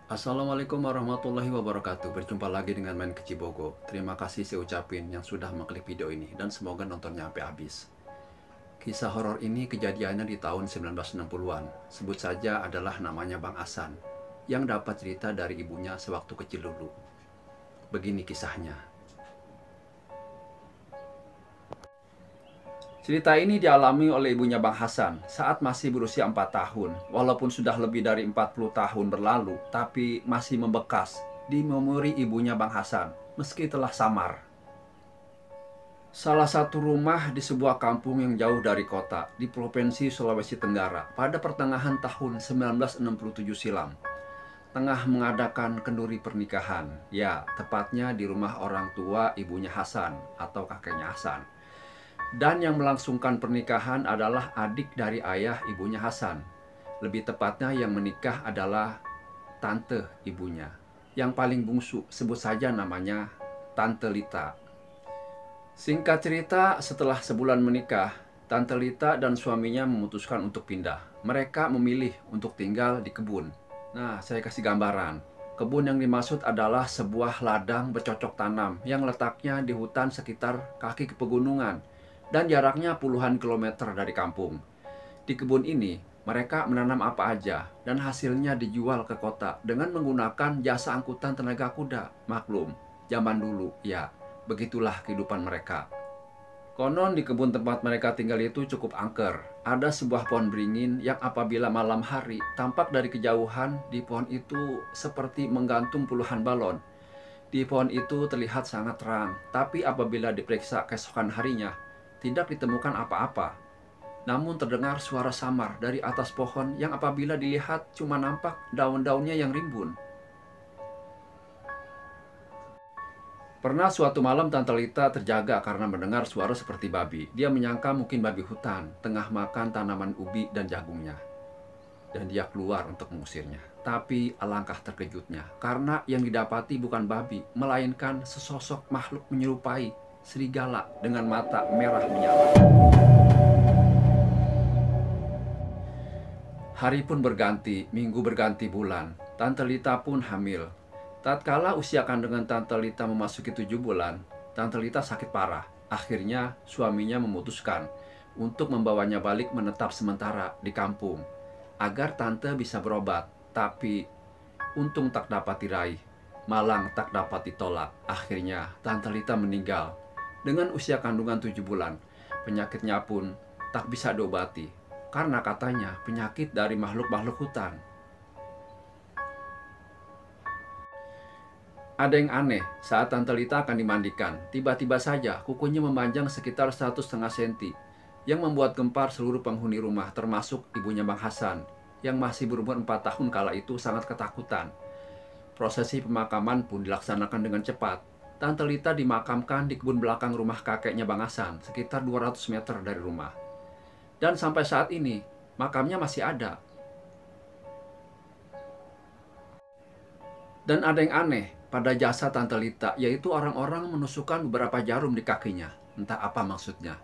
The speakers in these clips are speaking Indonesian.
Assalamualaikum warahmatullahi wabarakatuh. Berjumpa lagi dengan Main Kecibogo. Terima kasih saya ucapin yang sudah mengklik video ini dan semoga nontonnya sampai habis. Kisah horor ini kejadiannya di tahun 1960-an. Sebut saja adalah namanya Bang Hasan yang dapat cerita dari ibunya sewaktu kecil dulu. Begini kisahnya. Cerita ini dialami oleh ibunya Bang Hasan saat masih berusia 4 tahun. Walaupun sudah lebih dari 40 tahun berlalu, tapi masih membekas di memori ibunya Bang Hasan, meski telah samar. Salah satu rumah di sebuah kampung yang jauh dari kota di Provinsi Sulawesi Tenggara pada pertengahan tahun 1967 silam. Tengah mengadakan kenduri pernikahan, ya tepatnya di rumah orang tua ibunya Hasan atau kakeknya Hasan. Dan yang melangsungkan pernikahan adalah adik dari ayah ibunya Hasan. Lebih tepatnya yang menikah adalah tante ibunya. Yang paling bungsu, sebut saja namanya Tante Lita. Singkat cerita, setelah sebulan menikah, Tante Lita dan suaminya memutuskan untuk pindah. Mereka memilih untuk tinggal di kebun. Nah, saya kasih gambaran. Kebun yang dimaksud adalah sebuah ladang bercocok tanam yang letaknya di hutan sekitar kaki pegunungan dan jaraknya puluhan kilometer dari kampung. Di kebun ini, mereka menanam apa aja dan hasilnya dijual ke kota dengan menggunakan jasa angkutan tenaga kuda. Maklum, zaman dulu, ya, begitulah kehidupan mereka. Konon di kebun tempat mereka tinggal itu cukup angker. Ada sebuah pohon beringin yang apabila malam hari tampak dari kejauhan di pohon itu seperti menggantung puluhan balon. Di pohon itu terlihat sangat terang, tapi apabila diperiksa keesokan harinya, tidak ditemukan apa-apa. Namun terdengar suara samar dari atas pohon yang apabila dilihat cuma nampak daun-daunnya yang rimbun. Pernah suatu malam Tante Lita terjaga karena mendengar suara seperti babi. Dia menyangka mungkin babi hutan tengah makan tanaman ubi dan jagungnya. Dan dia keluar untuk mengusirnya. Tapi alangkah terkejutnya karena yang didapati bukan babi, melainkan sesosok makhluk menyerupai serigala dengan mata merah menyala. Hari pun berganti, minggu berganti bulan. Tante Lita pun hamil. Tatkala usia kandungan Tante Lita memasuki 7 bulan, Tante Lita sakit parah. Akhirnya suaminya memutuskan untuk membawanya balik menetap sementara di kampung agar tante bisa berobat. Tapi untung tak dapat diraih, malang tak dapat ditolak. Akhirnya Tante Lita meninggal dengan usia kandungan 7 bulan. Penyakitnya pun tak bisa diobati karena katanya penyakit dari makhluk-makhluk hutan. Ada yang aneh saat Tante Lita akan dimandikan. Tiba-tiba saja kukunya memanjang sekitar 1,5 cm yang membuat gempar seluruh penghuni rumah termasuk ibunya Bang Hasan yang masih berumur 4 tahun kala itu sangat ketakutan. Prosesi pemakaman pun dilaksanakan dengan cepat. Tante Lita dimakamkan di kebun belakang rumah kakeknya Bang Hasan, sekitar 200 meter dari rumah. Dan sampai saat ini, makamnya masih ada. Dan ada yang aneh pada jasa Tante Lita, yaitu orang-orang menusukkan beberapa jarum di kakinya. Entah apa maksudnya.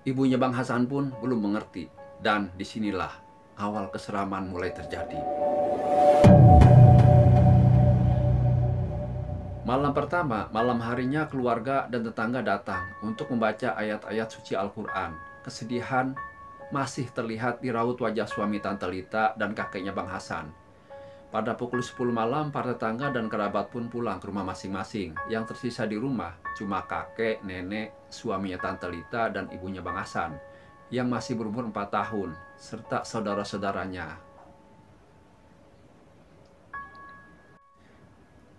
Ibunya Bang Hasan pun belum mengerti. Dan disinilah awal keseraman mulai terjadi. Malam pertama, malam harinya keluarga dan tetangga datang untuk membaca ayat-ayat suci Al-Quran. Kesedihan masih terlihat di raut wajah suami Tante Lita dan kakeknya Bang Hasan. Pada pukul 10 malam, para tetangga dan kerabat pun pulang ke rumah masing-masing. Yang tersisa di rumah cuma kakek, nenek, suaminya Tante Lita dan ibunya Bang Hasan yang masih berumur 4 tahun, serta saudara-saudaranya.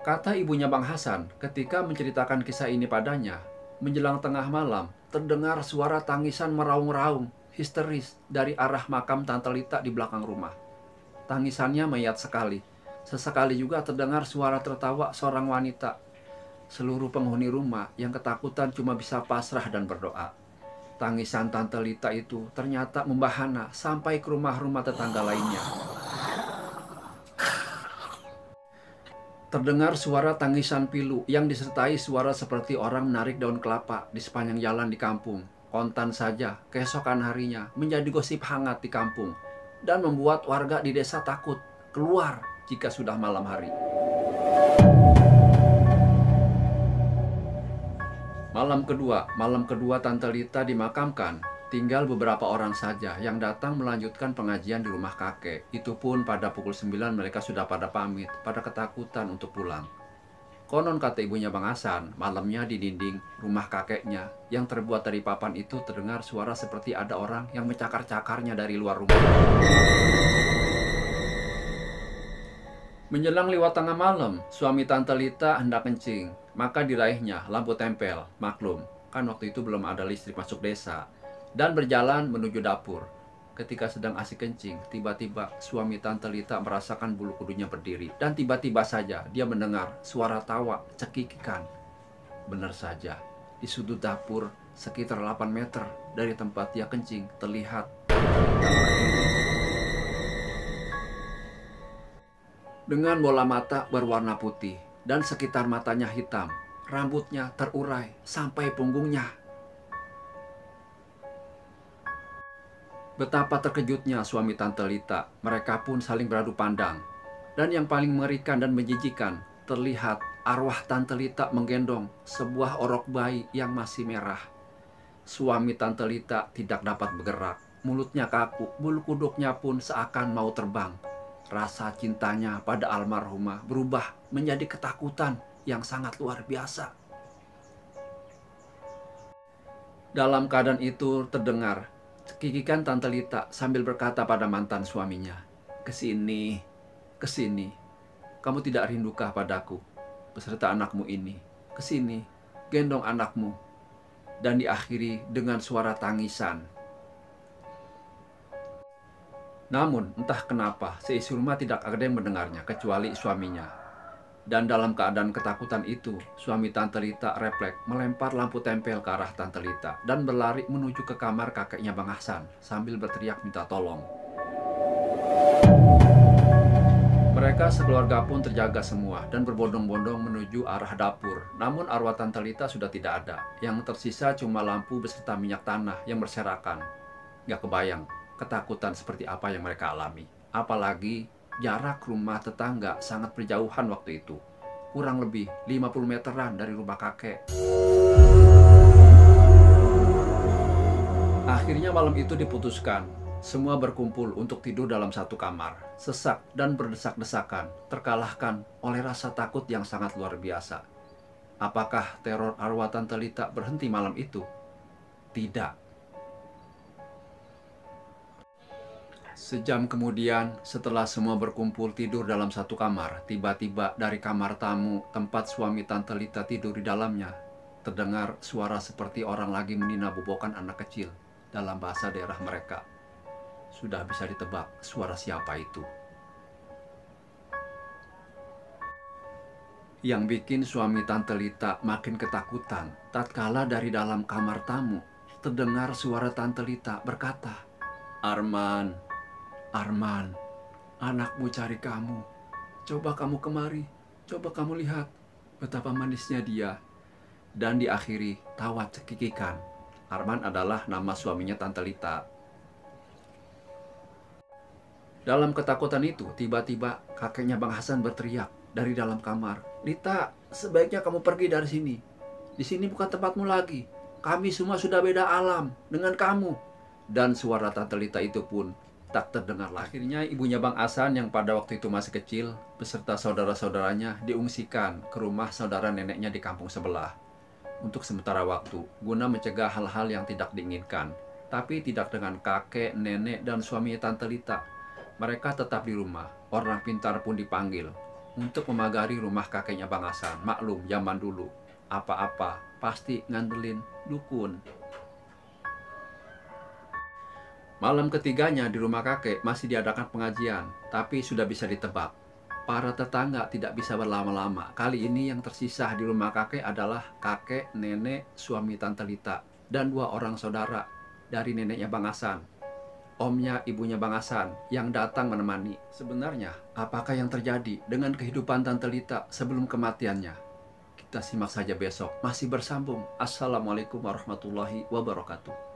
Kata ibunya Bang Hasan ketika menceritakan kisah ini padanya, menjelang tengah malam terdengar suara tangisan meraung-raung histeris dari arah makam Tante Lita di belakang rumah. Tangisannya mayat sekali. Sesekali juga terdengar suara tertawa seorang wanita. Seluruh penghuni rumah yang ketakutan cuma bisa pasrah dan berdoa. Tangisan Tante Lita itu ternyata membahana sampai ke rumah-rumah tetangga lainnya. Terdengar suara tangisan pilu yang disertai suara seperti orang menarik daun kelapa di sepanjang jalan di kampung. Kontan saja, keesokan harinya menjadi gosip hangat di kampung dan membuat warga di desa takut keluar jika sudah malam hari. Malam kedua Tante Lita dimakamkan. Tinggal beberapa orang saja yang datang melanjutkan pengajian di rumah kakek. Itu pun pada pukul 9 mereka sudah pada pamit, pada ketakutan untuk pulang. Konon kata ibunya Bang Hasan, malamnya di dinding rumah kakeknya yang terbuat dari papan itu terdengar suara seperti ada orang yang mencakar-cakarnya dari luar rumah. Menjelang lewat tengah malam, suami Tante Lita hendak kencing, maka diraihnya lampu tempel. Maklum, kan waktu itu belum ada listrik masuk desa. Dan berjalan menuju dapur. Ketika sedang asik kencing, tiba-tiba suami Tante Lita merasakan bulu kudunya berdiri. Dan tiba-tiba saja dia mendengar suara tawa cekikikan. Benar saja, di sudut dapur sekitar 8 meter dari tempat dia kencing terlihat dengan bola mata berwarna putih dan sekitar matanya hitam, rambutnya terurai sampai punggungnya. Betapa terkejutnya suami Tante Lita, mereka pun saling beradu pandang. Dan yang paling mengerikan dan menjijikan, terlihat arwah Tante Lita menggendong sebuah orok bayi yang masih merah. Suami Tante Lita tidak dapat bergerak, mulutnya kaku, bulu kuduknya pun seakan mau terbang. Rasa cintanya pada almarhumah berubah menjadi ketakutan yang sangat luar biasa. Dalam keadaan itu terdengar cekikikan Tante Lita sambil berkata pada mantan suaminya, "Kesini, kesini. Kamu tidak rindukah padaku beserta anakmu ini? Kesini, gendong anakmu." Dan diakhiri dengan suara tangisan. Namun entah kenapa seisi rumah tidak ada yang mendengarnya kecuali suaminya. Dan dalam keadaan ketakutan itu, suami Tante Lita refleks melempar lampu tempel ke arah Tante Lita dan berlari menuju ke kamar kakeknya Bang Hasan sambil berteriak minta tolong. Mereka sekeluarga pun terjaga semua dan berbondong-bondong menuju arah dapur. Namun arwah Tante Lita sudah tidak ada. Yang tersisa cuma lampu beserta minyak tanah yang berserakan. Gak kebayang ketakutan seperti apa yang mereka alami. Apalagi jarak rumah tetangga sangat berjauhan waktu itu. Kurang lebih 50 meteran dari rumah kakek. Akhirnya malam itu diputuskan. Semua berkumpul untuk tidur dalam satu kamar. Sesak dan berdesak-desakan terkalahkan oleh rasa takut yang sangat luar biasa. Apakah teror arwah Tante Lita berhenti malam itu? Tidak. Sejam kemudian, setelah semua berkumpul tidur dalam satu kamar, tiba-tiba dari kamar tamu tempat suami Tante Lita tidur di dalamnya, terdengar suara seperti orang lagi meninabobokan anak kecil dalam bahasa daerah mereka. Sudah bisa ditebak suara siapa itu. Yang bikin suami Tante Lita makin ketakutan, tatkala dari dalam kamar tamu terdengar suara Tante Lita berkata, "Arman, Arman, anakmu cari kamu. Coba kamu kemari, coba kamu lihat betapa manisnya dia." Dan diakhiri tawa cekikikan. Arman adalah nama suaminya Tante Lita. Dalam ketakutan itu, tiba-tiba kakeknya Bang Hasan berteriak dari dalam kamar, "Lita, sebaiknya kamu pergi dari sini. Di sini bukan tempatmu lagi. Kami semua sudah beda alam dengan kamu." Dan suara Tante Lita itu pun tak terdengar lagi. Akhirnya ibunya Bang Hasan yang pada waktu itu masih kecil beserta saudara-saudaranya diungsikan ke rumah saudara neneknya di kampung sebelah untuk sementara waktu guna mencegah hal-hal yang tidak diinginkan. Tapi tidak dengan kakek, nenek, dan suami Tante Lita. Mereka tetap di rumah. Orang pintar pun dipanggil untuk memagari rumah kakeknya Bang Hasan. Maklum zaman dulu, apa-apa pasti ngandelin dukun. Malam ketiganya di rumah kakek masih diadakan pengajian, tapi sudah bisa ditebak. Para tetangga tidak bisa berlama-lama. Kali ini yang tersisa di rumah kakek adalah kakek, nenek, suami Tante Lita, dan 2 orang saudara dari neneknya Bang Hasan. Omnya ibunya Bang Hasan yang datang menemani. Sebenarnya, apakah yang terjadi dengan kehidupan Tante Lita sebelum kematiannya? Kita simak saja besok. Masih bersambung. Assalamualaikum warahmatullahi wabarakatuh.